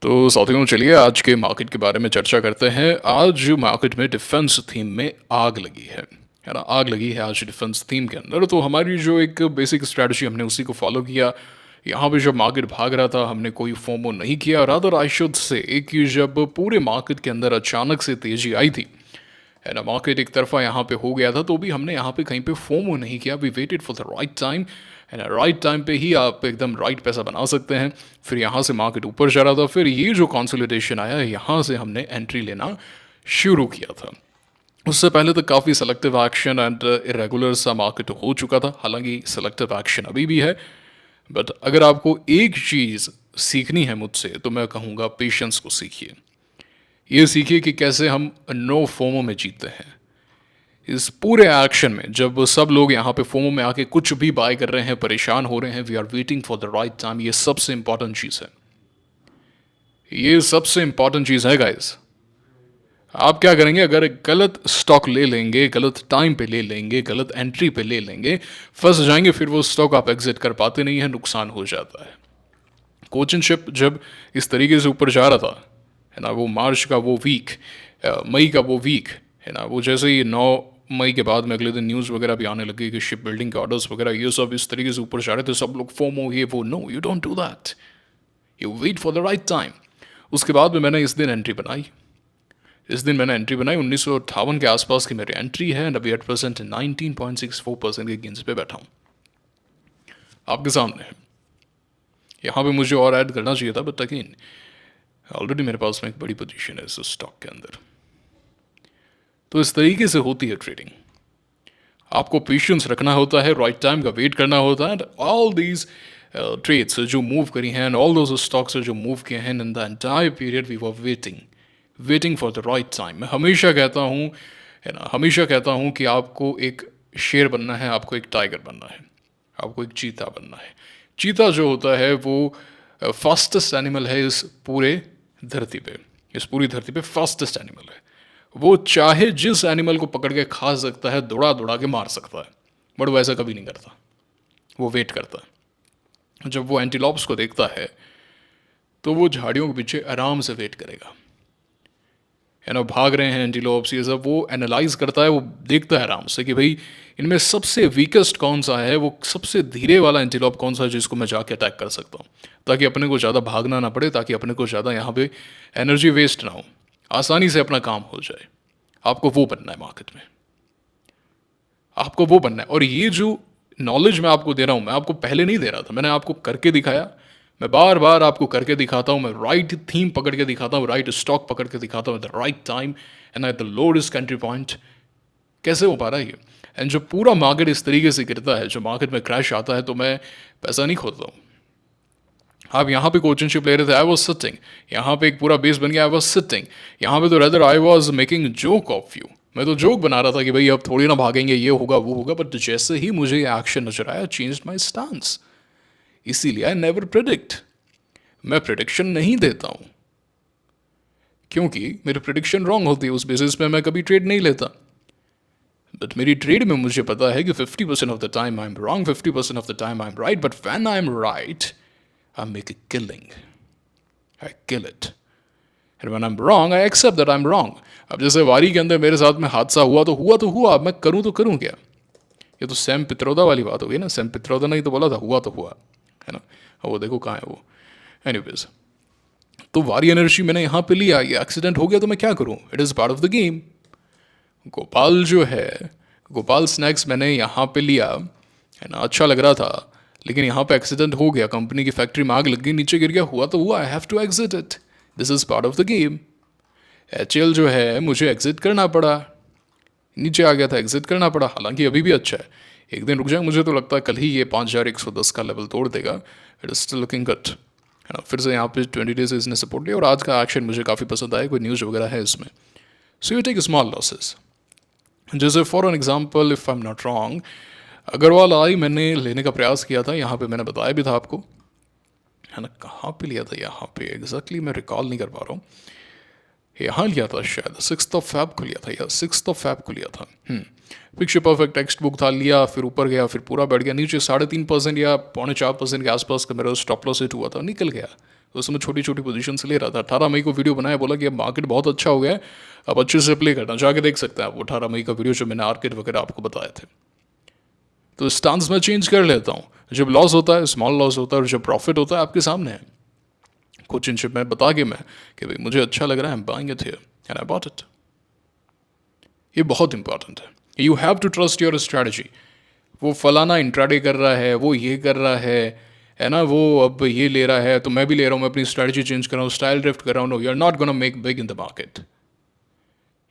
तो साथियों, चलिए आज के मार्केट के बारे में चर्चा करते हैं। आज मार्केट में डिफेंस थीम में आग लगी है ना। आग लगी है आज डिफेंस थीम के अंदर। तो हमारी जो एक बेसिक स्ट्रेटजी हमने उसी को फॉलो किया। यहाँ पे जब मार्केट भाग रहा था हमने कोई फोमो नहीं किया। रादर आई शुड से कि जब पूरे मार्केट के अंदर अचानक से तेजी आई थी, है ना, मार्केट एक तरफा यहाँ पे हो गया था, तो भी हमने यहाँ पे कहीं पे फोमो नहीं किया। We waited for the right time, है ना। राइट टाइम पे ही आप एकदम राइट पैसा बना सकते हैं। फिर यहाँ से मार्केट ऊपर जा रहा था, फिर ये जो कंसोलिडेशन आया यहाँ से हमने एंट्री लेना शुरू किया था। उससे पहले तो काफ़ी सेलेक्टिव एक्शन एंड इरेगुलर सा मार्केट हो चुका था। हालांकि सेलेक्टिव एक्शन अभी भी है, बट अगर आपको एक चीज़ सीखनी है मुझसे तो मैं कहूँगा पेशेंस को सीखिए। ये सीखिए कि कैसे हम नो फोमो में जीतते हैं। इस पूरे एक्शन में जब सब लोग यहाँ पे फोमो में आके कुछ भी बाय कर रहे हैं, परेशान हो रहे हैं, we are waiting for the right time. ये सबसे इंपॉर्टेंट चीज़ है। ये सबसे इंपॉर्टेंट चीज़ है गाइस। आप क्या करेंगे अगर गलत स्टॉक ले लेंगे, गलत टाइम पे ले लेंगे, गलत एंट्री पे ले लेंगे, फंस जाएंगे। फिर वो स्टॉक आप एग्जिट कर पाते नहीं है, नुकसान हो जाता है। कोचिन शिप जब इस तरीके से ऊपर जा रहा था, है ना, वो मार्च का वो वीक, मई का वो वीक, है ना, वो जैसे ही 9 मई के बाद में अगले दिन न्यूज़ वगैरह भी आने लगी कि शिप बिल्डिंग के ऑर्डर्स वगैरह ये सब इस तरीके से ऊपर जा रहे थे, सब लोग फोमो ये वो। No, you don't do that, you wait for the right time. उसके बाद में मैंने इस दिन एंट्री बनाई। 1958 के आसपास की मेरी एंट्री है एंड अभी एट परसेंट 19.64% के गेंस पे बैठा हूँ आपके सामने। यहाँ पे मुझे और ऐड करना चाहिए था, बट अगेन ऑलरेडी मेरे पास में एक बड़ी पोजीशन है इस स्टॉक के अंदर। तो इस तरीके से होती है ट्रेडिंग। आपको पेशेंस रखना होता है, राइट टाइम का वेट करना होता है। एंड ऑल दीज ट्रेड्स जो मूव करी हैं एंड ऑल दोज स्टॉक्स जो मूव किए हैं, in the entire period we were waiting for the right time. मैं हमेशा कहता हूँ, है ना, हमेशा कहता हूँ कि आपको एक शेर बनना है, आपको एक टाइगर बनना है, आपको एक चीता बनना है। चीता जो होता है वो फास्टेस्ट एनिमल है इस पूरे धरती पे, इस पूरी धरती पे फास्टेस्ट एनिमल है। वो चाहे जिस एनिमल को पकड़ के खा सकता है, दौड़ा दौड़ा के मार सकता है, बट वो ऐसा कभी नहीं करता। वो वेट करता है। जब वो एंटीलॉप्स को देखता है तो वो झाड़ियों के पीछे आराम से वेट करेगा, है ना। भाग रहे हैं एंटीलॉप्स ये सब, वो एनालाइज करता है, वो देखता है आराम से कि भाई इनमें सबसे वीकेस्ट कौन सा है, वो सबसे धीरे वाला एंटीलॉप कौन सा है जिसको मैं जाके अटैक कर सकता हूँ, ताकि अपने को ज़्यादा भागना ना पड़े, ताकि अपने को ज़्यादा यहाँ पे एनर्जी वेस्ट ना हो, आसानी से अपना काम हो जाए। आपको वो बनना है मार्केट में, आपको वो बनना है। और ये जो नॉलेज मैं आपको दे रहा हूँ, मैं आपको पहले नहीं दे रहा था, मैंने आपको करके दिखाया। मैं बार बार आपको करके दिखाता हूँ, मैं राइट थीम पकड़ के दिखाता हूँ, राइट स्टॉक पकड़ के दिखाता हूँ, at the right time and at the lowest entry point. कैसे हो पा रहा है ये? एंड जो पूरा मार्केट इस तरीके से गिरता है, जो मार्केट में क्रैश आता है, तो मैं पैसा नहीं खोता हूँ। आप यहाँ पे कोचिंगशिप ले रहे थे, आई वॉज सिटिंग। यहाँ पे एक पूरा बेस बन गया, आई वॉज सिटिंग। यहाँ पे तो rather I was making joke of you. मैं तो जोक बना रहा था कि भाई अब थोड़ी ना भागेंगे, ये होगा वो होगा। बट जैसे ही मुझे ये एक्शन नजर आया, चेंज माई स्टांस। इसीलिए आई नेवर प्रिडिक्ट, मैं प्रिडिक्शन नहीं देता हूँ, क्योंकि मेरी प्रिडिक्शन रॉन्ग होती है। उस बेसिस पे मैं कभी ट्रेड नहीं लेता। बट मेरी ट्रेड में मुझे पता है कि 50% of the time I am wrong, 50% of the time I am right. But when I am right, I make a killing. I kill it. And when I'm wrong, I accept that I'm wrong. अब जैसे वारी के अंदर मेरे साथ में हादसा हुआ तो हुआ, अब मैं करूँ तो करूँ क्या? ये तो सैम पित्रोदा वाली बात हो गई ना। सैम पित्रोदा ने ही तो बोला था हुआ तो हुआ, है ना। वो देखो कहाँ है वो। एनीवेज, तो वारी एनर्जी मैंने यहाँ पे लिया, ये एक्सीडेंट हो गया तो मैं क्या करूँ? It is part of the game. Gopal जो है, गोपाल स्नैक्स मैंने यहाँ पे लिया, है ना, अच्छा लग रहा था, लेकिन यहाँ पे एक्सीडेंट हो गया, कंपनी की फैक्ट्री में आग लग गई, नीचे गिर गया, हुआ तो हुआ, I have to exit it, this is part of the game. HL जो है मुझे एग्जिट करना पड़ा, नीचे आ गया था, एग्जिट करना पड़ा। हालांकि अभी भी अच्छा है, एक दिन रुक जाए, मुझे तो लगता है कल ही ये 5110 का लेवल तोड़ देगा। It is still looking good, है ना। फिर से यहाँ पे 20 डेज इसने सपोर्ट लिया और आज का एक्शन मुझे काफ़ी पसंद आया, कोई न्यूज़ वगैरह है इसमें। So you take small losses. जैसे for an example, if I am not wrong, Agarwal I मैंने लेने का प्रयास किया था, यहाँ पे मैंने बताया भी था आपको, है ना। कहाँ पे लिया था? यहाँ पे एग्जैक्टली मैं रिकॉल नहीं कर पा रहा हूँ। यहाँ लिया था शायद 6 फ़रवरी को लिया था, या 6 फ़रवरी को लिया था। पिक्चर परफेक्ट टेक्स्ट बुक था, लिया, फिर ऊपर गया, फिर पूरा बैठ गया, नीचे 3.5% या 4.25% के आसपास का मेरा स्टॉप लॉस हिट हुआ था, निकल गया, उस समय छोटी छोटी पोजीशन से ले रहा था। 18 मई को वीडियो बनाया, बोला कि अब मार्केट बहुत अच्छा हो गया है, अब अच्छे से प्ले करना, जाके देख सकते हैं आप वो 18 मई का वीडियो जो मैंने आर्केट वगैरह आपको बताए थे। तो स्टांस मैं चेंज कर लेता हूँ, जब लॉस होता है, स्मॉल लॉस होता है, और जब प्रॉफिट होता है आपके सामने है। कोचिंगशिप में बता के मैं कि भाई मुझे अच्छा लग रहा है, buying it here and I bought it. ये बहुत इंपॉर्टेंट है। You have to trust your strategy. वो फलाना इंट्राडे कर रहा है, वो ये कर रहा है ना, वो अब ये ले रहा है तो मैं भी ले रहा हूँ, मैं अपनी स्ट्रैटेजी चेंज कर रहा हूँ, स्टाइल ड्रिफ्ट कर रहा हूँ। No, you are not gonna make big in the market.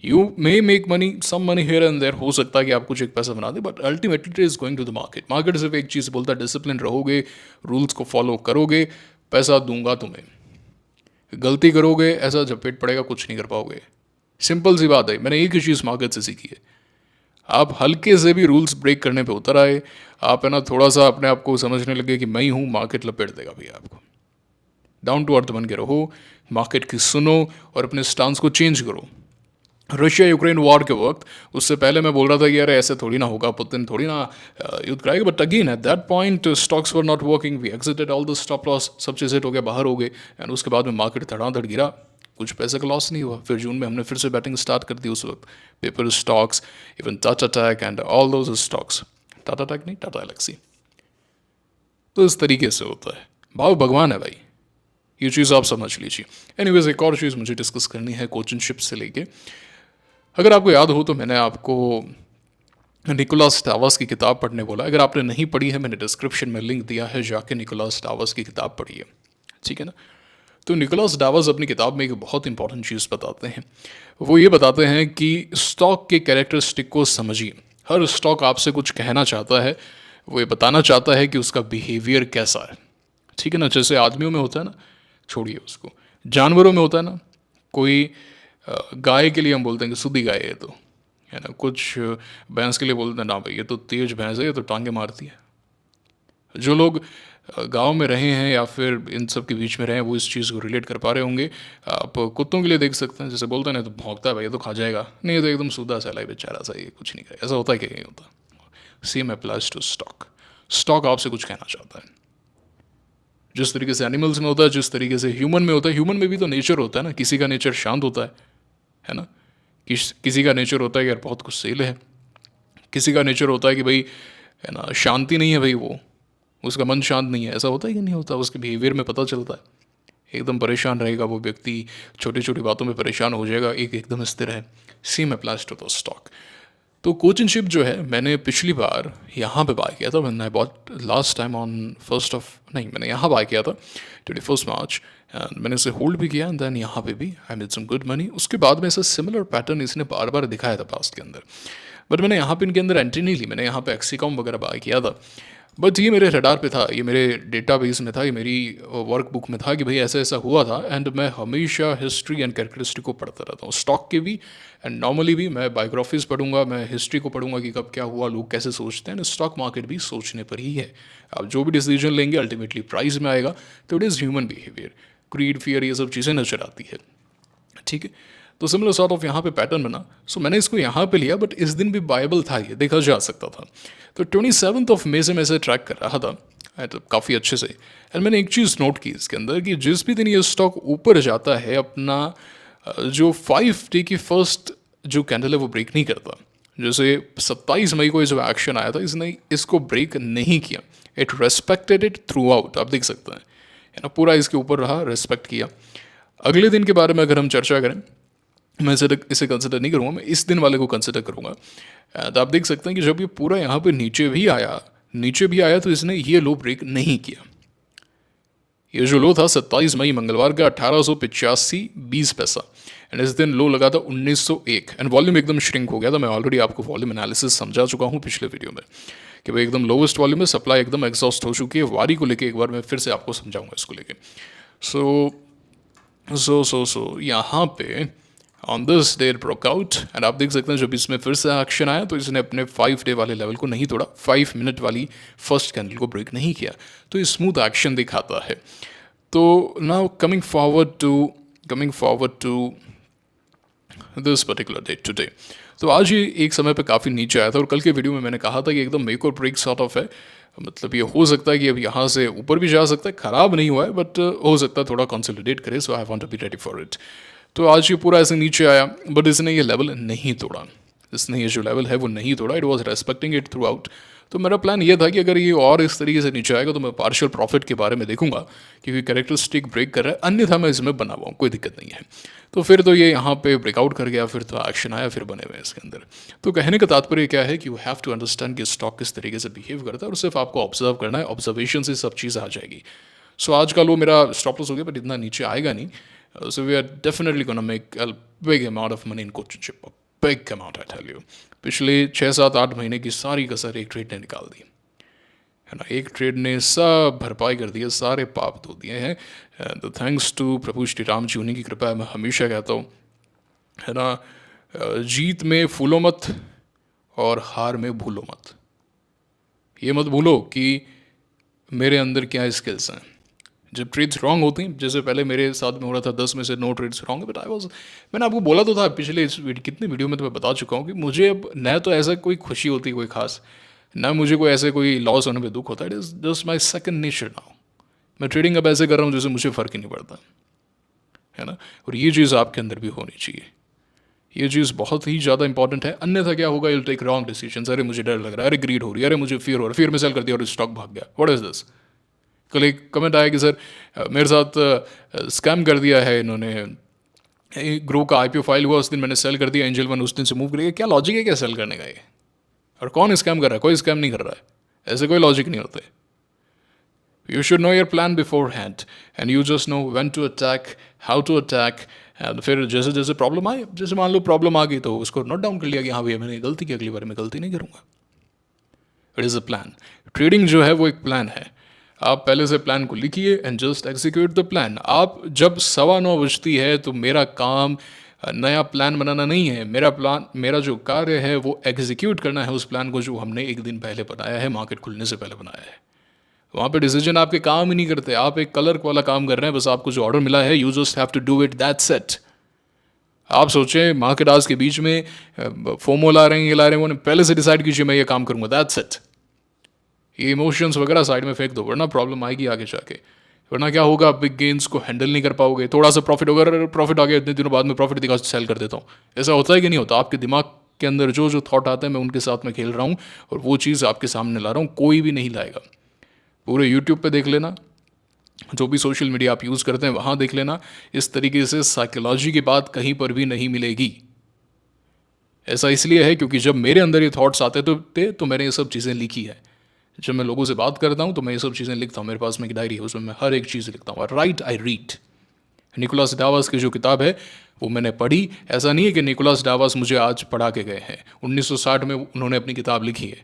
You may make money, some money here and there, हो सकता है कि आप कुछ एक पैसा बना दे, but ultimately it is going to the market. Market सिर्फ एक चीज़ बोलता है, डिसिप्लिन रहोगे, रूल्स को फॉलो करोगे, पैसा दूंगा तुम्हें। गलती करोगे, ऐसा झपेट पड़ेगा, कुछ नहीं कर पाओगे। सिंपल सी बात है, मैंने एक ही चीज़ मार्केट से सीखी है। आप हल्के से भी रूल्स ब्रेक करने पे उतर आए, आप है ना थोड़ा सा अपने आप को समझने लगे कि मैं ही हूँ, मार्केट लपेट देगा भैया आपको। डाउन टू अर्थ बन के रहो, मार्केट की सुनो और अपने स्टांस को चेंज करो। रशिया यूक्रेन वॉर के वक्त, उससे पहले मैं बोल रहा था कि यार ऐसे थोड़ी ना होगा, पुतिन थोड़ी ना युद्ध कराएगा, but again at that point stocks were not working, we exited all the stop loss, सब चीज़ हिट हो गया, बाहर हो गए, एंड उसके बाद में मार्केट धड़ाधड़ गिरा, कुछ पैसे का लॉस नहीं हुआ। फिर जून में हमने फिर से बैटिंग स्टार्ट कर दी उस वक्त, paper stocks, even Tata Tech and all those stocks, Tata Tech नहीं, टाटा एलेक्सी। तो इस तरीके से होता है, भाव भगवान है भाई, ये चीज़ आप समझ लीजिए। एनीवेज, एक और चीज़ मुझे डिस्कस करनी है कोचिंगशिप से लेके। अगर आपको याद हो तो मैंने आपको निकोलस टावस की किताब पढ़ने बोला। अगर आपने नहीं पढ़ी है, मैंने डिस्क्रिप्शन में लिंक दिया है, जाके निकोलस टावस की किताब पढ़िए, ठीक है ना। तो निकोलस डावस अपनी किताब में एक बहुत इंपॉर्टेंट चीज़ बताते हैं। वो ये बताते हैं कि स्टॉक के कैरेक्टरिस्टिक को समझिए। हर स्टॉक आपसे कुछ कहना चाहता है, वो ये बताना चाहता है कि उसका बिहेवियर कैसा है, ठीक है ना। जैसे आदमियों में होता है ना, छोड़िए उसको, जानवरों में होता है ना, कोई गाय के लिए हम बोलते हैं कि सुधी गाय है, तो है ना, कुछ भैंस के लिए बोलते हैं ना भाई ये तो तेज भैंस है, ये तो टांगे मारती है। जो लोग गांव में रहे हैं या फिर इन सब के बीच में रहे हैं, वो इस चीज़ को रिलेट कर पा रहे होंगे। आप कुत्तों के लिए देख सकते हैं, जैसे बोलते हैं ना, तो भौंकता है भाई, ये तो खा जाएगा, नहीं ये तो एकदम सीधा सा है बेचारा सा, ये कुछ नहीं करेगा, ऐसा होता है कि नहीं होता। Same applies to stock. Stock आपसे कुछ कहना चाहता है, जिस तरीके से एनिमल्स में होता है, जिस तरीके से ह्यूमन में होता है। ह्यूमन में भी तो नेचर होता है ना, किसी का नेचर शांत होता है ना, किसी का नेचर होता है कि यार बहुत गुस्सैल है, किसी का नेचर होता है कि भाई है ना शांति नहीं है भाई, वो उसका मन शांत नहीं है, ऐसा होता है कि नहीं होता, उसके बिहेवियर में पता चलता है। एकदम परेशान रहेगा वो व्यक्ति, छोटी छोटी बातों में परेशान हो जाएगा, एक एकदम स्थिर है। Same applies to the stock. तो कोचिंगशिप जो है, मैंने पिछली बार यहाँ पे बाय किया था, मैंने बॉट लास्ट टाइम ऑन मैंने यहाँ बाय किया था 21 मार्च, एंड मैंने इसे होल्ड भी किया, एंड देन यहाँ पे भी I made some good money. उसके बाद में ऐसा सिमिलर पैटर्न इसने बार बार दिखाया था पास्ट के अंदर, बट मैंने यहाँ पे इनके अंदर एंट्री नहीं ली, मैंने यहाँ पे एक्सीकॉम वगैरह बाय किया था। बट ये मेरे रडार पे था, ये मेरे डेटाबेस में था, ये मेरी वर्कबुक में था कि भाई ऐसा ऐसा हुआ था, एंड मैं हमेशा हिस्ट्री एंड कैरेक्टरिस्टिक को पढ़ता रहता हूँ, स्टॉक के भी एंड नॉर्मली भी। मैं बायोग्राफीज पढ़ूंगा, मैं हिस्ट्री को पढ़ूंगा कि कब क्या हुआ, लोग कैसे सोचते हैं। स्टॉक मार्केट भी सोचने पर ही है। आप जो भी डिसीजन लेंगे अल्टीमेटली प्राइस में आएगा। तो it is human behaviour, creed, fear, ये सब चीज़ें नजर आती है, ठीक है। तो सिमिलर सॉर्ट ऑफ यहाँ पे पैटर्न बना, सो मैंने इसको यहाँ पे लिया, बट इस दिन भी बायबल था, ये देखा जा सकता था। तो 27 मई से मैं इसे ट्रैक कर रहा था तो काफ़ी अच्छे से, एंड मैंने एक चीज़ नोट की इसके अंदर कि जिस भी दिन ये स्टॉक ऊपर जाता है, अपना जो 5 डे की फर्स्ट जो कैंडल है वो ब्रेक नहीं करता। जैसे 27 मई को जो एक्शन आया था, इसने इसको ब्रेक नहीं किया, it respected it through out. आप देख सकते हैं, है ना, पूरा इसके ऊपर रहा, रेस्पेक्ट किया। अगले दिन के बारे में अगर हम चर्चा करें, मैं इसे कंसिडर नहीं करूँगा, मैं इस दिन वाले को कंसिडर करूँगा। तो आप देख सकते हैं कि जब ये पूरा यहाँ पे नीचे भी आया तो इसने ये लो ब्रेक नहीं किया। ये जो लो था 27 मई मंगलवार का 1885.20 पैसा, एंड इस दिन लो लगा था 1901, एंड वॉल्यूम एकदम श्रिंक हो गया था। मैं ऑलरेडी आपको वॉल्यूम एनालिसिस समझा चुका हूँ पिछले वीडियो में कि भाई एकदम लोवेस्ट वॉल्यूम में सप्लाई एकदम एग्जॉस्ट हो चुकी है। वारी को लेके एक बार मैं फिर से आपको समझाऊंगा इसको लेके। सो यहाँ पे on this day broke out, and आप देख सकते हैं जब इसमें फिर से एक्शन आया तो इसने अपने 5 डे वाले लेवल को नहीं तोड़ा, 5 मिनट वाली फर्स्ट कैंडल को ब्रेक नहीं किया, तो ये स्मूथ एक्शन दिखाता है। तो now coming forward to this particular day today, तो आज ये एक समय पे काफ़ी नीचे आया था और कल के वीडियो में मैंने कहा था कि एकदम make or break sort of है। मतलब ये हो सकता है कि अब यहाँ से ऊपर भी जा सकता है, ख़राब नहीं हुआ है बट हो सकता है थोड़ा कंसोलिडेट करे, so I want to be ready for it. तो आज ये पूरा ऐसे नीचे आया बट इसने ये लेवल नहीं तोड़ा, इसने ये जो लेवल है वो नहीं तोड़ा, it was respecting it through out. तो मेरा प्लान ये था कि अगर ये और इस तरीके से नीचे आएगा तो मैं पार्शियल प्रॉफिट के बारे में देखूंगा, क्योंकि कैरेक्टरिस्टिक ब्रेक कर रहा है, अन्यथा मैं इसमें बना हुआ हूँ, कोई दिक्कत नहीं है। तो फिर तो ये यहाँ पे ब्रेकआउट कर गया, फिर तो एक्शन आया, फिर बने हुए हैं इसके अंदर। तो कहने का तात्पर्य क्या है कि यू हैव टू अंडरस्टैंड कि स्टॉक किस तरीके से बिहेव करता है और सिर्फ आपको ऑब्जर्व करना है, ऑब्जर्वेशन से सब चीज़ आ जाएगी। सो आज का लो मेरा स्टॉप लॉस हो गया बट इतना नीचे आएगा नहीं। So we are definitely gonna make a big amount of money in कोचिंगशिप, big amount I tell you. पिछले 6-7-8 महीने की सारी कसर एक ट्रेड ने निकाल दी है ना, एक ट्रेड ने सब भरपाई कर दी है, सारे पाप धो दिए हैं। द थैंक्स टू प्रभु श्री राम जी, उन्हीं की कृपा है, मैं हमेशा कहता हूँ है ना। जीत में फूलो मत और हार में भूलो मत। ये मत भूलो कि मेरे अंदर क्या स्किल्स हैं। जब ट्रेड्स रॉन्ग होती हैं, जैसे पहले मेरे साथ में हो रहा था 10 में से 9 ट्रेड्स रॉन्ग है, बट आई वाज, मैंने आपको बोला तो था पिछले कितने वीडियो में तो मैं बता चुका हूँ कि मुझे अब न तो ऐसा कोई खुशी होती कोई खास, ना मुझे कोई ऐसे कोई लॉस होने पे दुख होता है। It is just my second nature now. मैं ट्रेडिंग अब ऐसे कर रहा हूँ जैसे मुझे फ़र्क ही नहीं पड़ता है ना। और ये चीज़ आपके अंदर भी होनी चाहिए, ये चीज़ बहुत ही ज़्यादा इंपॉर्टेंट है। अन्यथा क्या होगा, यू टेक रॉन्ग डिसीजन। अरे मुझे डर लग रहा है, अरे ग्रीड हो रही है, अरे मुझे फियर हो रहा है, फिर मैं सेल कर दिया और स्टॉक भाग गया, व्हाट इज़ दिस। कल एक कमेंट आया कि सर मेरे साथ स्कैम कर दिया है इन्होंने, ग्रो का आईपीओ फाइल हुआ उस दिन मैंने सेल कर दिया, एंजल वन उस दिन से मूव कर गया। क्या लॉजिक है क्या सेल करने का ये? और कौन स्कैम कर रहा है? कोई स्कैम नहीं कर रहा है, ऐसे कोई लॉजिक नहीं होते। You should know your plan beforehand and you just know when to attack, how to attack. And फिर जैसे जैसे प्रॉब्लम आए, जैसे मान लो प्रॉब्लम आ गई तो उसको नोट डाउन कर लिया कि हाँ भैया मैंने गलती की, अगली बार मैं गलती नहीं करूँगा। It is a plan. Trading जो है वो एक प्लान है। आप पहले से प्लान को लिखिए and just execute the plan. आप जब 9:15 बजती है तो मेरा काम नया प्लान बनाना नहीं है, मेरा जो कार्य है वो एग्जीक्यूट करना है उस प्लान को जो हमने एक दिन पहले बनाया है, मार्केट खुलने से पहले बनाया है। वहाँ पे डिसीजन आपके काम ही नहीं करते, आप एक कलर वाला काम कर रहे हैं, बस आपको जो ऑर्डर मिला है you just have to do it, that's it. आप सोचें मार्केट आज के बीच में फोमो ला रहे हैं, ये ला रहे हैं, पहले से डिसाइड कीजिए मैं ये काम करूँगा, दैट्स इट। ये इमोशंस वगैरह साइड में फेंक दो, वरना प्रॉब्लम आएगी आगे जाके। वरना क्या होगा, बिग गेंस को हैंडल नहीं कर पाओगे। थोड़ा सा प्रॉफिट होगा, प्रॉफिट आ गया, इतने दिनों बाद में प्रॉफिट दिखा सेल कर देता हूँ, ऐसा होता है कि नहीं होता? आपके दिमाग के अंदर जो जो थॉट आते हैं मैं उनके साथ में खेल रहा हूँ और वो चीज़ आपके सामने ला रहा हूँ, कोई भी नहीं लाएगा। पूरे यूट्यूब पे देख लेना, जो भी सोशल मीडिया आप यूज़ करते हैं वहाँ देख लेना, इस तरीके से साइकोलॉजी की बात कहीं पर भी नहीं मिलेगी। ऐसा इसलिए है क्योंकि जब मेरे अंदर ये थॉट्स आते तो मैंने ये सब चीज़ें लिखी है। जब मैं लोगों से बात करता हूँ तो मैं ये सब चीज़ें लिखता हूँ, मेरे पास में एक डायरी है, उसमें मैं हर एक चीज़ लिखता हूँ। Right I read. निकोलस डावास की जो किताब है वो मैंने पढ़ी। ऐसा नहीं है कि निकोलस डावास मुझे आज पढ़ा के गए हैं, 1960 में उन्होंने अपनी किताब लिखी है,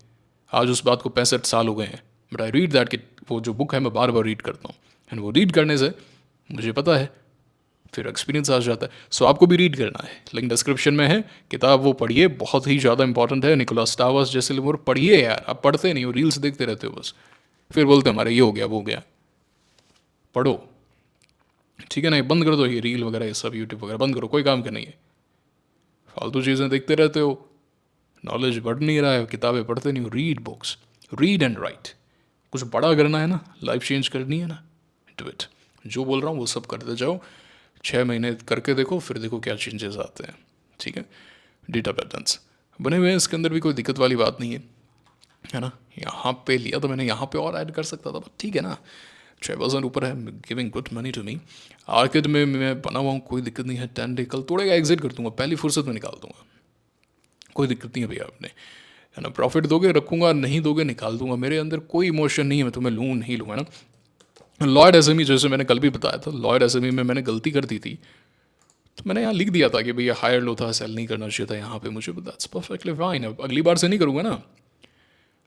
आज उस बात को 65 साल हो गए हैं, बट आई रीड दैट। वो जो बुक है मैं बार बार रीड करता हूँ एंड वो रीड करने से मुझे पता है, फिर एक्सपीरियंस आ जाता है। सो आपको भी रीड करना है, लिंक डिस्क्रिप्शन में है, किताब वो पढ़िए, बहुत ही ज़्यादा इंपॉर्टेंट है। निकोलस डावास जैसे लोग पढ़िए यार, आप पढ़ते नहीं हो, रील्स देखते रहते हो बस, फिर बोलते हमारे ये हो गया वो हो गया। पढ़ो, ठीक है ना? बंद कर दो ये रील वगैरह, ये सब यूट्यूब वगैरह बंद करो, कोई काम का नहीं है। फालतू चीज़ें देखते रहते हो, नॉलेज बढ़ नहीं रहा है, किताबें पढ़ते नहीं हो। Read books, read and right. कुछ बड़ा करना है ना, लाइफ चेंज करनी है ना, डू इट। जो बोल रहा हूँ वो सब करते जाओ, 6 महीने करके देखो, फिर देखो क्या चेंजेस आते हैं, ठीक है? डेटा पैटर्न्स बने हुए हैं, इसके अंदर भी कोई दिक्कत वाली बात नहीं है ना। यहाँ पे लिया तो मैंने यहाँ पे और ऐड कर सकता था, ठीक है ना। 6% ऊपर है, giving good money to me. Orchid में मैं बना हुआ हूँ, कोई दिक्कत नहीं है। 10 डे कल तोड़ेगा, एग्जिट कर दूंगा, पहली फुर्सत में निकाल दूंगा, कोई दिक्कत नहीं है भैया। आपने है ना, प्रॉफिट दोगे रखूंगा, नहीं दोगे निकाल दूंगा, मेरे अंदर कोई इमोशन नहीं है, मैं तुम्हें लूँ नहीं लूँगा ना। लॉयड एसएमई जैसे मैंने कल भी बताया था, लॉयड एसएमई में मैंने गलती कर दी थी, तो मैंने यहाँ लिख दिया था कि भैया हायर लो था, सेल नहीं करना चाहिए था यहाँ पे मुझे, दैट्स परफेक्टली फाइन। अब अगली बार से नहीं करूँगा ना।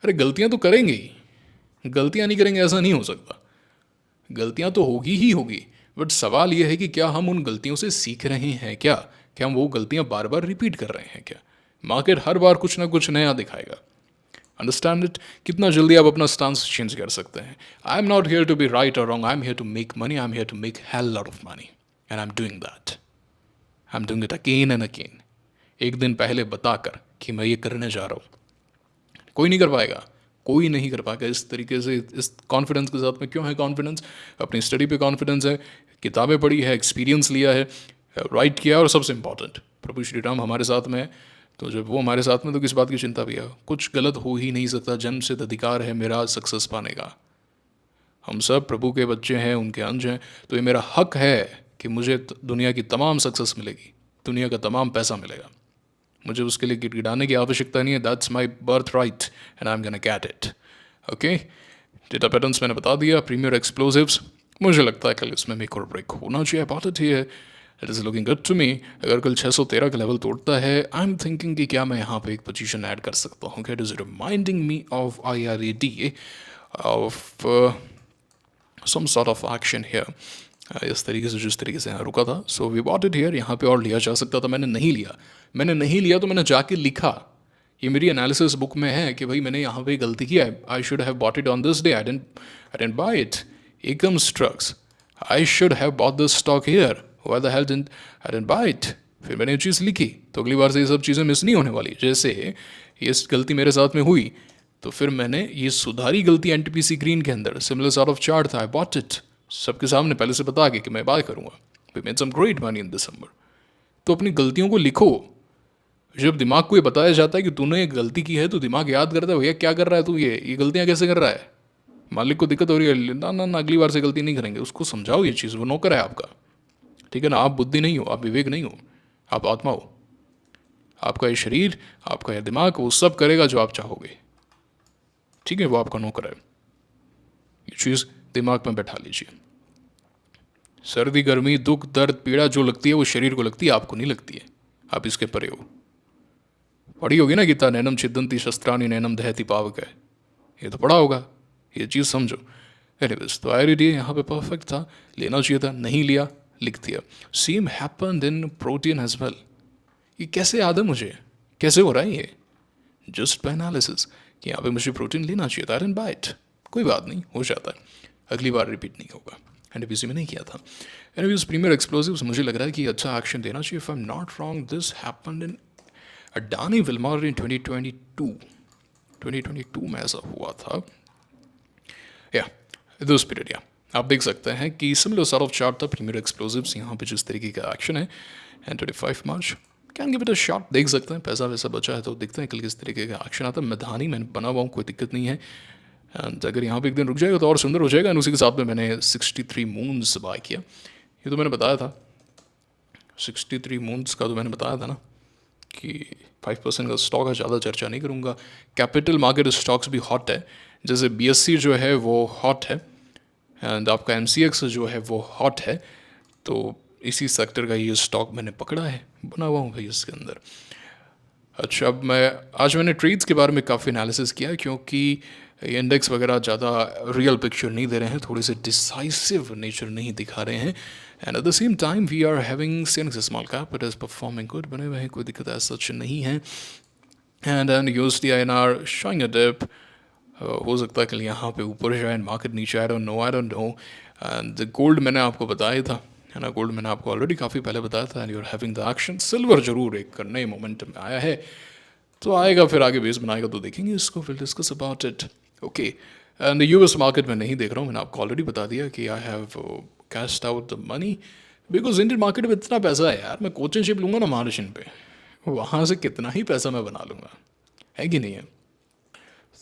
अरे गलतियाँ तो करेंगे ही, गलतियाँ नहीं करेंगे ऐसा नहीं हो सकता, गलतियाँ तो होगी ही होगी, बट सवाल यह है कि क्या हम उन गलतियों से सीख रहे हैं, क्या हम वो गलतियाँ बार बार रिपीट कर रहे हैं क्या? मार्केट हर बार कुछ ना कुछ नया दिखाएगा, अंडरस्टैंड इट। कितना जल्दी आप अपना स्टांस चेंज कर सकते हैं। I am not here to be right और wrong, I am here to make money, I am here to make hell lot of money and I am doing that, I am doing it again and again. एक दिन पहले बताकर कि मैं ये करने जा रहा हूँ। कोई नहीं कर पाएगा, कोई नहीं कर पाएगा इस तरीके से, इस कॉन्फिडेंस के साथ में। क्यों है कॉन्फिडेंस? अपनी स्टडी पे कॉन्फिडेंस है, किताबें पढ़ी है, एक्सपीरियंस लिया है, राइट किया, और सबसे इम्पॉर्टेंट प्रभु श्री राम हमारे साथ में है। तो जब वो हमारे साथ में तो किस बात की चिंता भी है? कुछ गलत हो ही नहीं सकता। जन्म सिद्ध अधिकार है मेरा सक्सेस पाने का। हम सब प्रभु के बच्चे हैं, उनके अंश हैं, तो ये मेरा हक है कि मुझे दुनिया की तमाम सक्सेस मिलेगी, दुनिया का तमाम पैसा मिलेगा। मुझे उसके लिए गिड़गिड़ाने की आवश्यकता नहीं है। That's my birth right and I am gonna get it. Okay, Data patterns मैंने बता दिया। प्रीमियर एक्सप्लोजिव्स, मुझे लगता है कल इसमें मेक और ब्रेक होना चाहिए। बात ही है, it is looking good to me. अगर कल 613 का लेवल तोड़ता है, आई एम थिंकिंग कि क्या मैं यहाँ पे एक पोजीशन ऐड कर सकता हूँ। It is reminding me of IRAD, of some sort of action here, इस तरीके से जिस तरीके से यहाँ रुका था। So we bought it here. यहाँ पे और लिया जा सकता था, मैंने नहीं लिया तो मैंने जाके लिखा। ये मेरी एनालिसिस बुक में है कि भाई मैंने यहाँ पे गलती किया है। I should have bought it on this day, I didn't buy it. एकम स्ट्रक्स, I should have bought this stock here, why the hell didn't I didn't buy it. फिर मैंने ये चीज़ लिखी, तो अगली बार से ये सब चीज़ें मिस नहीं होने वाली। जैसे ये गलती मेरे साथ में हुई, तो फिर मैंने ये सुधारी गलती NTPC ग्रीन के अंदर, सिमिलर सॉर्ट ऑफ चार्ट था, आई बॉट इट सबके सामने पहले से बता के कि मैं बाय करूँगा। We made some great money in December. तो अपनी गलतियों को लिखो। जब दिमाग को ये बताया जाता है कि तूने एक गलती की है, तो दिमाग याद करता है भैया क्या कर रहा है तू, ये गलतियाँ कैसे कर रहा है। मालिक को दिक्कत हो रही है, ना ना ना अगली बार से गलती नहीं करेंगे। उसको समझाओ ये चीज़, वो नौकर है आपका, ठीक है ना। आप बुद्धि नहीं हो, आप विवेक नहीं हो, आप आत्मा हो। आपका ये शरीर, आपका ये दिमाग, वो सब करेगा जो आप चाहोगे, ठीक है। वो आपका नौकर है। ये चीज़ दिमाग में बैठा लीजिए। सर्दी गर्मी दुख दर्द पीड़ा जो लगती है वो शरीर को लगती है, आपको नहीं लगती है। आप इसके परे हो। पढ़ी होगी ना गीता, नैनम छिदंती शस्त्राणी नैनम दहती पावक है, ये तो पढ़ा होगा। ये चीज़ समझो। एनीवेज, तो IRAD यहाँ पे परफेक्ट था, लेना चाहिए था, नहीं लिया, लिख दिया। Same happened in Protean as well. ये कैसे याद है मुझे, कैसे हो रहा है ये? जस्ट बाय एनालिसिस कि यहाँ पे मुझे प्रोटीन लेना चाहिए था, आई डिडंट बाय इट। कोई बात नहीं, हो जाता है, अगली बार रिपीट नहीं होगा। NTPC में नहीं किया था। एनीवेज, प्रीमियर एक्सप्लोजिव्स मुझे लग रहा है कि अच्छा एक्शन देना चाहिए। If I am not wrong, this happened in Adani Wilmar in 2022 में ऐसा हुआ था, या दिस पीरियड। या आप देख सकते हैं कि सिमिलर सॉर्ट ऑफ चार्ट था प्रीमियर एक्सप्लोजिव्स। यहाँ पे जिस तरीके का एक्शन है, and 25 March can give it a shot. देख सकते हैं पैसा वैसा बचा है, तो देखते हैं कल किस तरीके का एक्शन आता है। मैदानी मैंने बना हुआ हूँ, कोई दिक्कत नहीं है। एंड अगर यहाँ पे एक दिन रुक जाएगा तो और सुंदर हो जाएगा। एंड उसी के साथ में मैंने 63 मून्स बाय किया। ये तो मैंने बताया था, 63 मून्स का तो मैंने बताया था ना कि 5% का स्टॉक है, ज़्यादा चर्चा नहीं करूँगा। कैपिटल मार्केट स्टॉक्स भी हॉट है, जैसे BSE जो है वो हॉट है, एंड आपका MCX जो है वो हॉट है। तो इसी सेक्टर का ये स्टॉक मैंने पकड़ा है, बना हुआ हूँ भाई इसके अंदर। अच्छा, अब मैंने ट्रेड्स के बारे में काफ़ी एनालिसिस किया, क्योंकि ये इंडेक्स वगैरह ज़्यादा रियल पिक्चर नहीं दे रहे हैं, थोड़े से डिसाइसिव नेचर नहीं दिखा रहे हैं। And at the same time we are having सेन small cap, it is performing good, बने हुए हैं, कोई दिक्कत ऐसा सच नहीं है। And USD INR showing a dip, हो सकता है कल यहाँ पे ऊपर जाए, मार्केट नीचे, आई डोंट नो। एंड गोल्ड मैंने आपको बताया था, है ना, गोल्ड मैंने आपको ऑलरेडी काफ़ी पहले बताया था। And you are having the action. Silver जरूर एक नए मोमेंटम में आया है, तो आएगा, फिर आगे बेस बनाएगा तो देखेंगे इसको, फिर discuss about it. Okay, and US market में नहीं देख रहा हूँ, मैंने आपको ऑलरेडी बता दिया कि I have cached out the money, because Indian market में इतना पैसा है यार, मैं कोचिंग शिप लूँगा ना मार्जिन पे, वहाँ से कितना ही पैसा मैं बना लूँगा, है कि नहीं है।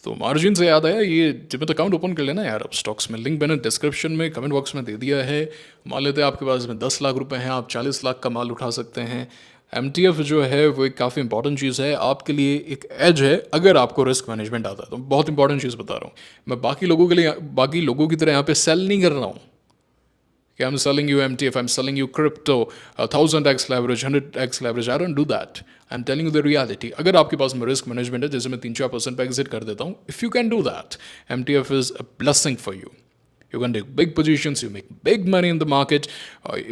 तो मार्जिन से याद आया, ये डिमैट अकाउंट ओपन कर लेना यार अब स्टॉक्स में। लिंक मैंने डिस्क्रिप्शन में कमेंट बॉक्स में दे दिया है। मान लेते हैं आपके पास में 10 लाख रुपए हैं, आप 40 लाख का माल उठा सकते हैं। MTF जो है वो एक काफ़ी इंपॉर्टेंट चीज़ है आपके लिए, एक एज है अगर आपको रिस्क मैनेजमेंट आता है तो। बहुत इंपॉर्टेंट चीज़ बता रहा हूँ मैं, बाकी लोगों के लिए, बाकी लोगों की तरह यहाँ पे सेल नहीं कर रहा हूँ कि I'm selling you MTF, I'm selling you crypto, 1000x leverage, 100x leverage. I don't do that. I'm telling you the reality. अगर आपके पास में रिस्क मैनेजमेंट है, जैसे मैं 3-4% पे एग्जिट कर देता हूँ, if you can do that, MTF is a blessing for you. You can take big positions, you make big money in the market.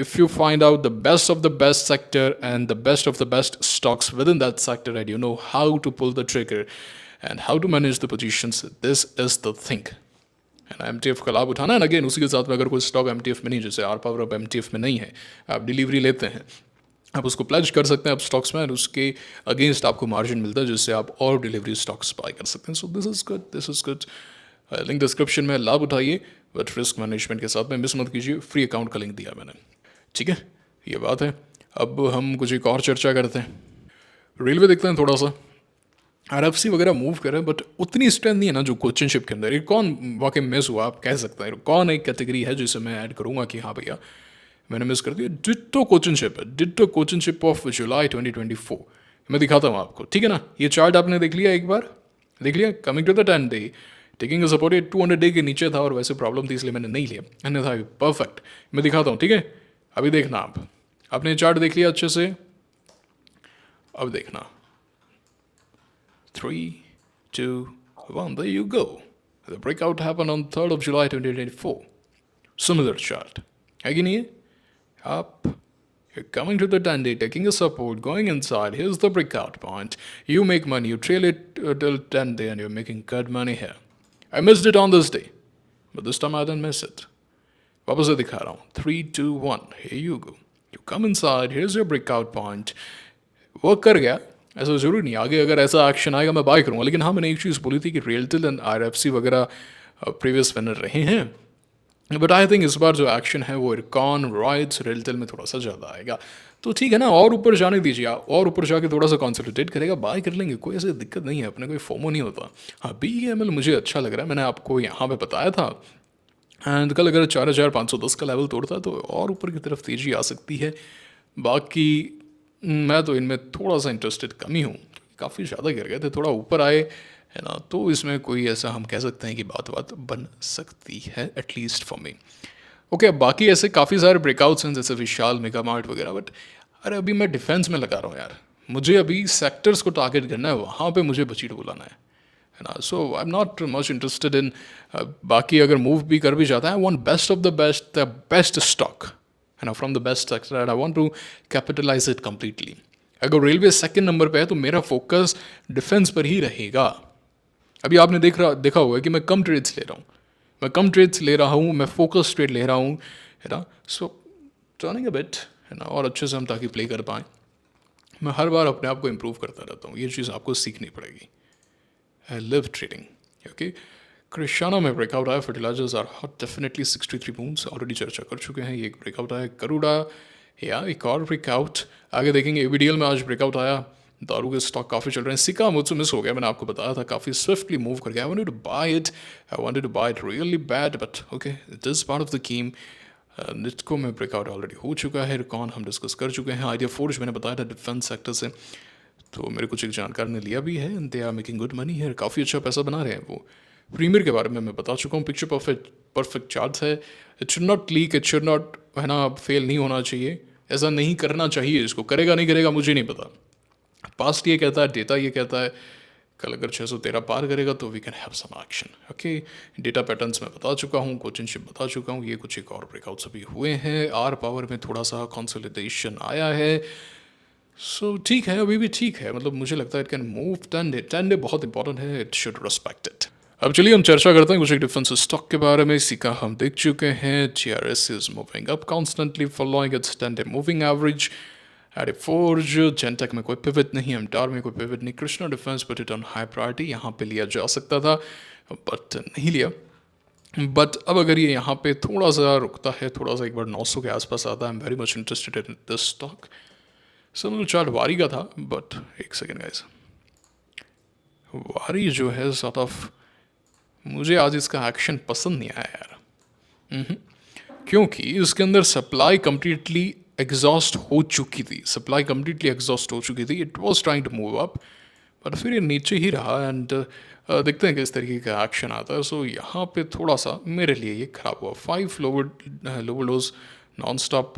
If you find out the best of the best sector and the best of the best stocks within that sector, and you know how to pull the trigger and how to manage the positions, this is the thing. MTF का लाभ उठाना है। Again उसी के साथ में अगर कोई स्टॉक MTF में नहीं, जैसे आर पावर अब MTF में नहीं है, आप डिलीवरी लेते हैं, आप उसको प्लेज कर सकते हैं आप स्टॉक्स में, और उसके अगेंस्ट आपको मार्जिन मिलता है जिससे आप और डिलीवरी स्टॉक्स बाय कर सकते हैं. So this is good, this is good. Link description में, लाभ उठाइए बट रिस्क मैनेजमेंट के साथ में मिस मत कीजिए. फ्री अकाउंट का लिंक दिया मैंने. ठीक है, ये बात है. अब हम कुछ एक और चर्चा करते हैं. रेलवे देखते हैं थोड़ा सा. आरएफसी वगैरह मूव कर रहे हैं बट उतनी स्ट्रेंथ नहीं है ना जो कोचिन शिप के अंदर. ये कौन वाकई मिस हुआ आप कह सकते हैं, कौन एक कैटेगरी है जिसे मैं ऐड करूंगा कि हाँ भैया मैंने मिस कर दिया. डिट्टो कोचिन शिप है, ditto Cochin ship of July 2024. मैं दिखाता हूँ आपको, ठीक है ना. ये चार्ट आपने देख लिया, एक बार देख लिया. Coming to the 10 day taking a support, ये 200 डे के नीचे था और वैसे प्रॉब्लम थी इसलिए मैंने नहीं लिया, अन्यथा परफेक्ट. मैं दिखाता हूँ, ठीक है. अभी देखना आप, आपने चार्ट देख लिया अच्छे से. अब देखना 3, 2, 1, there you go. The breakout happened on 3rd of July 2024. Similar chart. है कि नहीं है? Up. You're coming to the 10 day, taking a support, going inside. Here's the breakout point. You make money, you trail it till 10 day and you're making good money here. I missed it on this day. But this time I didn't miss it. वापस से दिखा रहा हूँ. 3, 2, 1. Here you go. You come inside. Here's your breakout point. Work कर गया, ऐसा ज़रूरी नहीं आगे अगर ऐसा एक्शन आएगा मैं बाय करूँगा. लेकिन हाँ, मैंने एक चीज़ बोली थी कि रियलटेल एंड आरएफसी वगैरह प्रीवियस विनर रहे हैं. बट आई थिंक इस बार जो एक्शन है वो इरकॉन, रॉयड्स, रियलटेल में थोड़ा सा ज़्यादा आएगा. तो ठीक है ना, और ऊपर जाने दीजिए. और ऊपर जाके थोड़ा सा कॉन्सोलिडेट करेगा, बाय कर लेंगे, कोई ऐसी दिक्कत नहीं है. अपने कोई फोमो नहीं होता. हाँ, BEML मुझे अच्छा लग रहा है, मैंने आपको यहाँ पे बताया था. एंड कल अगर 4510 का लेवल तोड़ता है तो और ऊपर की तरफ तेज़ी आ सकती है. बाकी मैं तो इनमें थोड़ा सा इंटरेस्टेड कम ही हूँ. काफ़ी ज़्यादा गिर गए थे, थोड़ा ऊपर आए है ना, तो इसमें कोई ऐसा हम कह सकते हैं कि बात बन सकती है, एटलीस्ट फॉर मी. ओके, अब बाकी ऐसे काफ़ी सारे ब्रेकआउट्स हैं जैसे विशाल, मेगा मार्ट वगैरह. बट अरे अभी मैं डिफेंस में लगा रहा हूँ यार. मुझे अभी सेक्टर्स को टारगेट करना है, वहाँ पे मुझे बचीट बुलाना है ना. So I am not much interested in बाकी अगर मूव भी कर भी जाता है. I want best of the best stock है ना, from the best sector. I want to capitalize it completely. अगर रेलवे सेकंड नंबर पे है तो मेरा फोकस डिफेंस पर ही रहेगा. अभी आपने देखा होगा कि मैं कम ट्रेड्स ले रहा हूँ, मैं फोकस ट्रेड ले रहा हूँ है ना. सो टर्निंग अ बिट है ना, और अच्छे से हम ताकि प्ले कर पाएँ. मैं हर बार अपने आप को इम्प्रूव करता रहता हूँ, ये चीज़ आपको सीखनी पड़ेगी. I live trading. Okay, Cristiano में ब्रेकआउट आया. Fertilizers are hot, definitely 63 points already चर्चा कर चुके हैं. ये एक ब्रेकआउट आया. करूडा या एक और ब्रेकआउट आगे देखेंगे. ABDL में आज ब्रेकआउट आया. दारू के स्टॉक काफ़ी चल रहे हैं. सिक्का मुझसे मिस हो गया, मैंने आपको बताया था, काफ़ी स्विफ्टली मूव कर गया. I wanted to buy it really bad, but okay, it is part of the game. Nitco में ब्रेकआउट ऑलरेडी हो चुका है. रिकॉन हम डिस्कस कर चुके हैं. आइडिया फोर्ज मैंने बताया था डिफेंस सेक्टर से, तो मेरे कुछ एक जानकार ने लिया भी है. They are making good money है, काफ़ी अच्छा पैसा बना रहे हैं वो. प्रीमियर के बारे में मैं बता चुका हूँ. पिक्चर परफेक्ट चार्ट है. It should not leak, it should not है ना, फेल नहीं होना चाहिए. ऐसा नहीं करना चाहिए. इसको करेगा नहीं करेगा मुझे नहीं पता. पास्ट ये कहता है, डेटा ये कहता है. कल अगर 613 पार करेगा तो we can have some action. Okay, Data Patterns में बता चुका हूँ, कोचिंग शिप बता चुका हूँ. ये कुछ एक और ब्रेकआउट्स अभी हुए हैं. आर पावर में थोड़ा सा कंसोलिडेशन आया है. सो ठीक है, अभी भी ठीक है. मतलब मुझे लगता है इट कैन मूव. 10 डे बहुत इंपॉर्टेंट है, इट शुड रेस्पेक्ट इट. अब चलिए हम चर्चा करते हैं कुछ एक डिफेंस स्टॉक के बारे में. इसी का हम देख चुके हैं. TRS is moving up constantly following its 10 day moving average. IdeaForge, जेंटेक में कोई पिवट नहीं, एमटार में कोई पिवट नहीं. Krishna defence put it on high priority. यहाँ पे लिया जा सकता था बट नहीं लिया. बट अब अगर ये यहाँ पे थोड़ा सा रुकता है, थोड़ा सा एक बार 900 के आसपास आता है, I am very much interested in this stock. Similar chart वारी का था, बट एक सेकेंड गाइस, वारी जो है सॉर्ट ऑफ, मुझे आज इसका एक्शन पसंद नहीं आया यार. क्योंकि इसके अंदर सप्लाई कंप्लीटली एग्जॉस्ट हो चुकी थी. It was trying to move up, but फिर ये नीचे ही रहा. एंड देखते हैं किस तरीके का एक्शन आता है. सो यहाँ पे थोड़ा सा मेरे लिए ये खराब हुआ. 5 lower lodge non stop.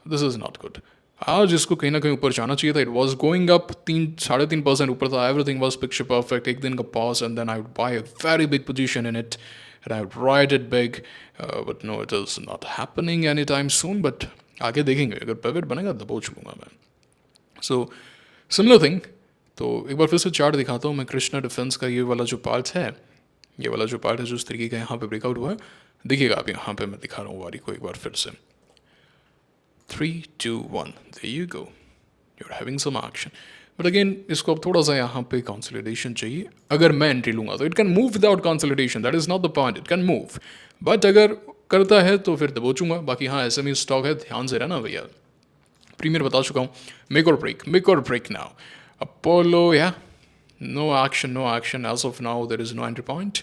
This is not good. आज इसको कहीं ना कहीं ऊपर जाना चाहिए था. इट वॉज गोइंग अप 3-3.5% ऊपर था. Everything was picture perfect. एक दिन का pause and then I would buy a very big position in it and I would ride it big, but no, it is not happening anytime soon. But आगे देखेंगे, अगर pivot बनेगा दबोच लूँगा मैं. So similar thing. तो एक बार फिर से चार्ट दिखाता हूँ मैं. कृष्णा डिफेंस का ये वाला जो पार्ट है, जो इस तरीके का यहाँ पे ब्रेकआउट हुआ है, देखिएगा आप. यहाँ पे मैं दिखा रहा हूँ वारी को एक बार फिर से. 3, 2, 1, there you go. you're having some action. But again, इसको अब थोड़ा सा यहाँ पे consolidation चाहिए. अगर मैं एंट्री लूँगा तो it can move without consolidation. That is not the point. It can move. But अगर करता है तो फिर दबोचूंगा. बाकी हाँ SME स्टॉक है, ध्यान से रहना भैया. प्रीमियर बता चुका हूँ. Make or break now. Apollo, yeah. No action as of now. There is no entry point.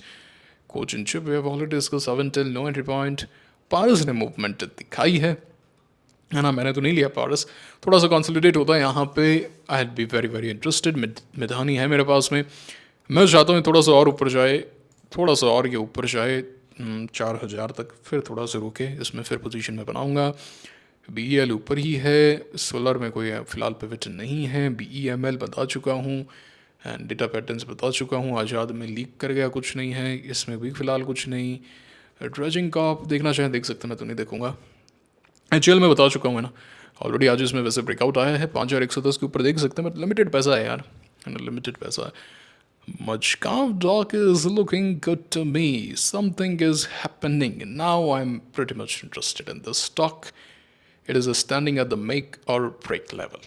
Coach and chip we have already discussed. Aventil, no entry point. पारस ने मूवमेंट दिखाई है ना, मैंने तो नहीं लिया पारस. थोड़ा सा कंसोलिडेट होता है यहाँ पे. आई बी वेरी इंटरेस्टेड. मिधानी है मेरे पास में. मैं चाहता हूँ थोड़ा सा और ऊपर जाए, थोड़ा सा और ये ऊपर जाए 4,000 तक, फिर थोड़ा सा रुके, इसमें फिर पोजीशन में बनाऊँगा. BEL ऊपर ही है. सोलर में कोई फ़िलहाल पिवट नहीं है. BEML बता चुका हूँ एंड डेटा पैटर्न्स बता चुका हूँ. आज़ाद में लीक कर गया, कुछ नहीं है. इसमें भी फ़िलहाल कुछ नहीं. ड्रेजिंग का आप देखना चाहें देख सकते हैं, मैं तो नहीं देखूंगा. HL में बता चुका हूँ ना ऑलरेडी. आज इसमें वैसे ब्रेकआउट आया है 5,110 के ऊपर, देख सकते हैं. बट लिमिटेड पैसा है यार, लिमिटेड पैसा है. Majgaon Dock is looking good to me. Something is happening. Now I'm pretty much interested in this stock. It is standing at the make or break level.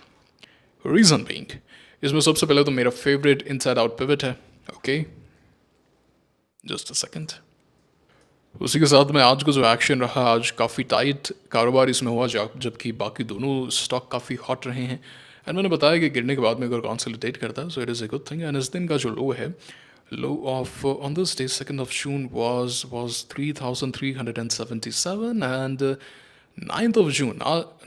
Reason being, इसमें सबसे पहले तो मेरा फेवरेट इनसाइड आउट पिवट है. Okay, just a second. उसी के साथ में आज का जो एक्शन रहा, आज काफ़ी टाइट कारोबार इसमें हुआ, जबकि बाकी दोनों स्टॉक काफ़ी हॉट रहे हैं. एंड मैंने बताया कि गिरने के बाद में अगर कंसोलिडेट करता है so it is a good thing. And इस दिन का जो लो है, low of on this day 2nd of June was 3,377 and 9th of June,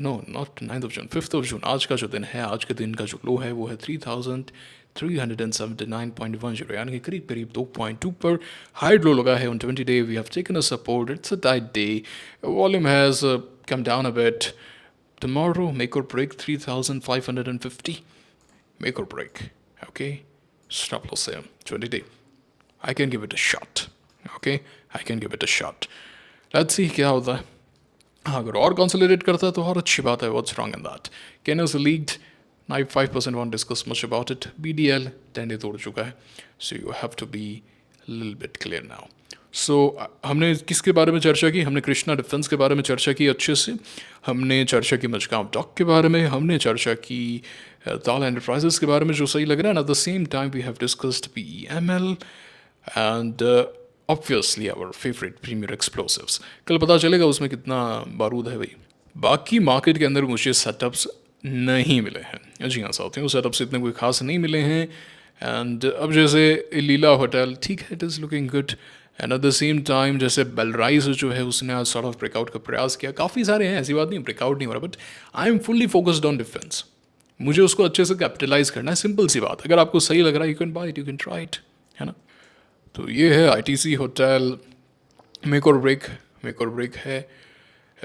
no not 9th of June, 5th of June, आज का जो दिन है, आज के दिन का जो लो है वो है 3,379.10, यानी कि करीब करीब 2.2 पर हाई लो लगा है. On 20 day we have taken a support. It's a tight day. Volume has come down a bit. Tomorrow make or break 3,550. Make or break. Okay, stop loss here 20 day. I can give it a shot. Okay, I can give it a shot. Let's see क्या होता है. अगर और consolidate करता है तो और अच्छी बात है. What's wrong in that? Kenos leaked 95%, won't discuss much about it. BDL 10 day तोड़ चुका है. So you have to be a little bit clear now. So हमने किसके बारे में चर्चा की? हमने कृष्णा डिफेंस के बारे में चर्चा की अच्छे से. हमने चर्चा की मजगांव डॉक के बारे में. हमने चर्चा की ताल एंटरप्राइजेस के बारे में जो सही लग रहा है. At the same time we have discussed BEML and obviously our favourite Premier Explosives. कल पता चलेगा उसमें कितना बारूद है भाई. बाकी मार्केट के अंदर मुझे सेटअप्स नहीं मिले हैं. जी हाँ साथियों, सेटअप्स इतने कोई खास नहीं मिले हैं. एंड अब जैसे लीला होटल ठीक है, it is looking good. And at the same time जैसे बेलराइज जो है उसने आज सॉर्ट ऑफ ब्रेकआउट का प्रयास किया. काफ़ी सारे हैं, ऐसी बात नहीं ब्रेकआउट नहीं हो रहा. But I am fully focused on defence. मुझे उसको अच्छे से कैपिटलाइज करना है. सिंपल सी बात. अगर आपको सही लग रहा है you can buy it, you can try it, है ना. तो ये है ITC hotel. Make or break है.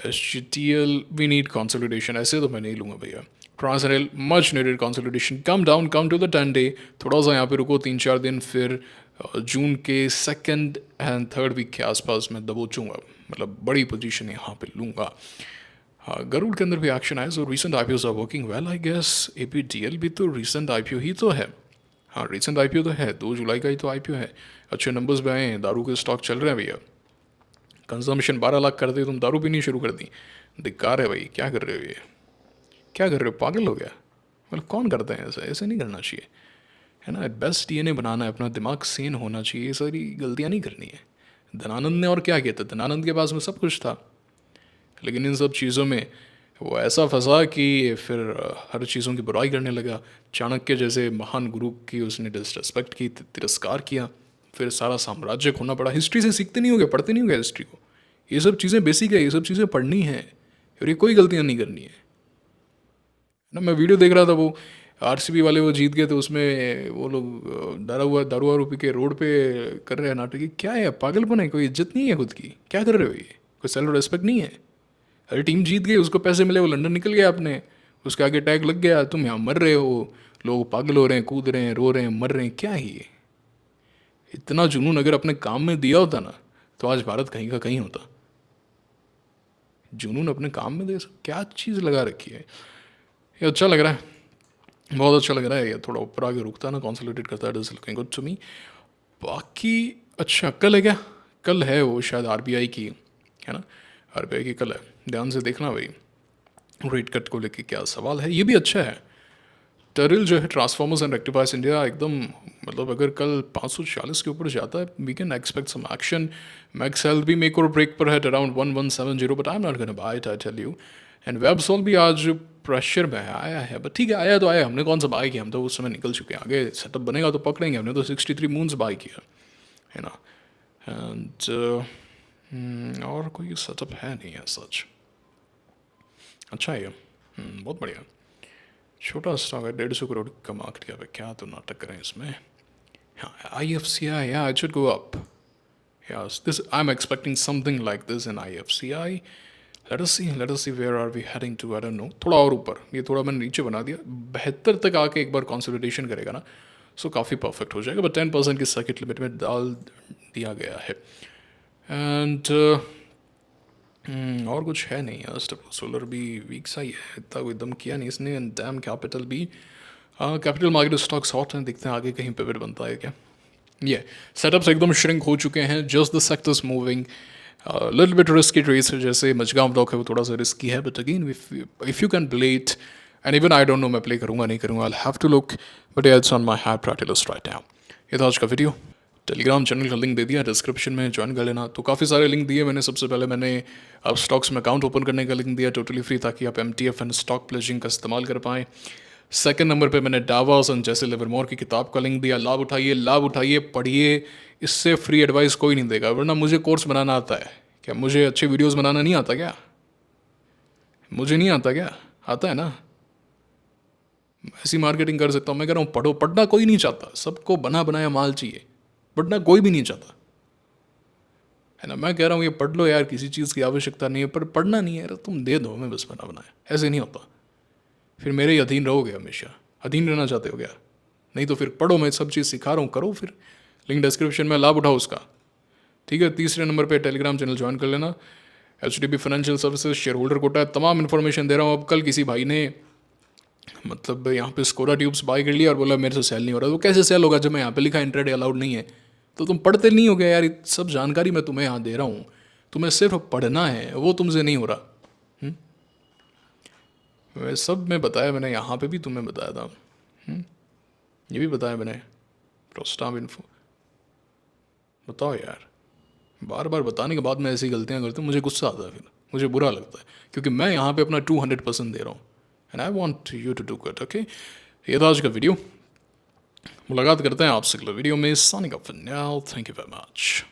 HTL we need consolidation. ऐसे तो मैं नहीं लूँगा भैया. Transrail much needed consolidation. Come to the 10 day. थोड़ा सा यहाँ पे रुको 3-4 दिन, फिर जून के 2nd and 3rd वीक के आसपास मैं दबोचूँगा. मतलब बड़ी पोजीशन यहाँ पे लूँगा. हाँ, गरुड़ के अंदर भी एक्शन आया. So recent IPOs are working well I guess. APTL भी तो रिसेंट IPO ही तो है. हाँ, रिसेंट IPO तो है, 2 जुलाई का ही तो IPO है. अच्छे नंबर्स भी आए हैं. दारू के स्टॉक चल रहे हैं भैया. कंजम्पशन 12 लाख कर दी, तुम दारू पीनी शुरू कर दी. धिक्कार है भाई. क्या कर रहे हो ये? क्या कर रहे हो? पागल हो गया. मतलब कौन करता है ऐसा? ऐसे नहीं करना चाहिए, है ना. बेस्ट DNA बनाना है, अपना दिमाग सेन होना चाहिए. ये सारी गलतियाँ नहीं करनी है. धनानंद ने और क्या किया था? धनानंद के पास में सब कुछ था, लेकिन इन सब चीज़ों में वो ऐसा फंसा कि फिर हर चीज़ों की बुराई करने लगा. चाणक्य जैसे महान गुरु की उसने डिसरेस्पेक्ट की, तिरस्कार किया. फिर सारा साम्राज्य खोना पड़ा. हिस्ट्री से सीखते नहीं हो गए, पढ़ते नहीं हो गए हिस्ट्री को. ये सब चीज़ें बेसिक है, ये सब चीज़ें पढ़नी है और ये कोई गलतियाँ नहीं करनी है ना. मैं वीडियो देख रहा था, वो RCB वाले वो जीत गए तो उसमें वो लोग दारू वारू पी के रोड पे कर रहे हैं नाटक. क्या है? पागलपन है. कोई इज्जत नहीं है खुद की. क्या कर रहे हो? ये कोई सेल्फ रेस्पेक्ट नहीं है. अरे टीम जीत गई, उसको पैसे मिले, वो लंदन निकल गया अपने, उसके आगे टैग लग गया. तुम यहाँ मर रहे हो, लोग पागल हो रहे हैं, कूद रहे हैं, रो रहे हैं, मर रहे हैं. क्या है ये? इतना जुनून अगर अपने काम में दिया होता ना तो आज भारत कहीं का कहीं होता. जुनून अपने काम में दे, क्या चीज़ लगा रखी है. ये अच्छा लग रहा है, बहुत अच्छा लग रहा है. ये थोड़ा ऊपर आगे रुकता ना, कंसोलिडेट करता है. It is looking good to me. बाकी अच्छा कल है क्या? कल है वो शायद RBI की, है ना. RBI की कल है, ध्यान से देखना भाई. रेट कट को लेके क्या सवाल है. ये भी अच्छा है. टरिल जो है ट्रांसफॉर्मर्स एंड रेक्टिफायर्स इंडिया एकदम, मतलब अगर कल 540 के ऊपर जाता है we can expect some action. Max Health भी मेक और ब्रेक पर है around 1170, but I am not gonna buy it, I tell you. And Websol भी आज प्रेशर में आया है, बट ठीक है, आया तो आया, हमने कौन सा बाय किया, हम तो उस समय निकल चुके हैं. आगे सेटअप बनेगा तो पकड़ेंगे, हमने तो 63 मून्स बाय किया है ना. एंड और कोई सेटअप है नहीं है सच. अच्छा है ये, बहुत बढ़िया. छोटा स्टॉक है, 150 करोड़ का मार्केट कैप है, क्या तो नाटक करें इसमें. हाँ, IFCI, yeah, it should go up. Yes, this I'm expecting something like this in IFCI. Let us see where are we heading to. I don't know. थोड़ा और ऊपर, ये थोड़ा मैंने नीचे बना दिया, बेहतर तक आके एक बार कंसोलिडेशन करेगा ना, सो काफ़ी परफेक्ट हो जाएगा. बट 10% की सर्किट लिमिट में डाल दिया गया है. एंड और कुछ है नहीं यार. सोलर भी वीक सा ही है, इतना कोई दम किया नहीं इसने. एंड डैम कैपिटल भी, कैपिटल मार्केट स्टॉक्स हॉट हैं, दिखते हैं आगे कहीं पिवट बनता है क्या. ये सेटअप्स एकदम श्रिंक हो चुके हैं, just the sectors moving little bit risky trades. जैसे मजगांव डॉक है वो थोड़ा सा रिस्की है, but again if you can play it, and even I don't know मैं प्ले करूँगा नहीं करूँगा, I have to look, but it's on my high priority list right now. ये था आज का वीडियो. टेलीग्राम चैनल का लिंक दे दिया डिस्क्रिप्शन में, ज्वाइन कर लेना. तो काफ़ी सारे लिंक दिए मैंने. सबसे पहले मैंने अब स्टॉक्स में अकाउंट ओपन करने का लिंक दिया टोटली फ्री, ताकि आप MTF एंड स्टॉक प्लेजिंग का इस्तेमाल कर पाएँ. सेकंड नंबर पे मैंने डावास एंड जैसे लिवरमोर की किताब का लिंक दिया. लाभ उठाइए, पढ़िए, इससे फ्री एडवाइस कोई नहीं देगा. वरना मुझे कोर्स बनाना आता है क्या? मुझे अच्छे वीडियोस बनाना नहीं आता क्या? मुझे नहीं आता क्या? आता है ना. ऐसी मार्केटिंग कर सकता हूँ. मैं कह रहा हूँ पढ़ो. पढ़ना कोई नहीं चाहता, सबको बना बनाया माल चाहिए. पढ़ना कोई भी नहीं चाहता है ना. मैं कह रहा हूँ ये पढ़ लो यार, किसी चीज़ की आवश्यकता नहीं है, पर पढ़ना नहीं है यार, तुम दे दो हमें बस बना बनाया. ऐसे नहीं होता. फिर मेरे ही अधीन रहोगे हमेशा. अधीन रहना चाहते हो क्या? नहीं तो फिर पढ़ो, मैं सब चीज़ सिखा रहा हूँ, करो फिर. लिंक डिस्क्रिप्शन में, लाभ उठाओ उसका. ठीक है. तीसरे नंबर पे टेलीग्राम चैनल ज्वाइन कर लेना. HDB financial services share holder quota है. तमाम इन्फॉर्मेशन दे रहा हूँ. अब कल किसी भाई ने मतलब यहाँ पे स्कोरा ट्यूब्स बाय कर लिया और बोला मेरे से सेल नहीं हो रहा. तो कैसे सेल होगा जब मैं यहाँ पे लिखा इंट्राडे अलाउड नहीं है. तो तुम पढ़ते नहीं हो गया यार. सब जानकारी मैं तुम्हें यहाँ दे रहा हूँ, तुम्हें सिर्फ पढ़ना है, वो तुमसे नहीं हो रहा. मैं सब में बताया मैंने, यहाँ पे भी तुम्हें बताया था. ये भी बताया मैंने. प्रोस्टाम इन्फो बताओ यार. बार बार बताने के बाद मैं ऐसी गलतियाँ करता हूँ, मुझे गुस्सा आता है, फिर मुझे बुरा लगता है, क्योंकि मैं यहाँ पे अपना 200% दे रहा हूँ. And I want you to do it. Okay, ये था आज का वीडियो. मुलाकात करते हैं आपसे अगले वीडियो में. Signing off for now. Thank you very much.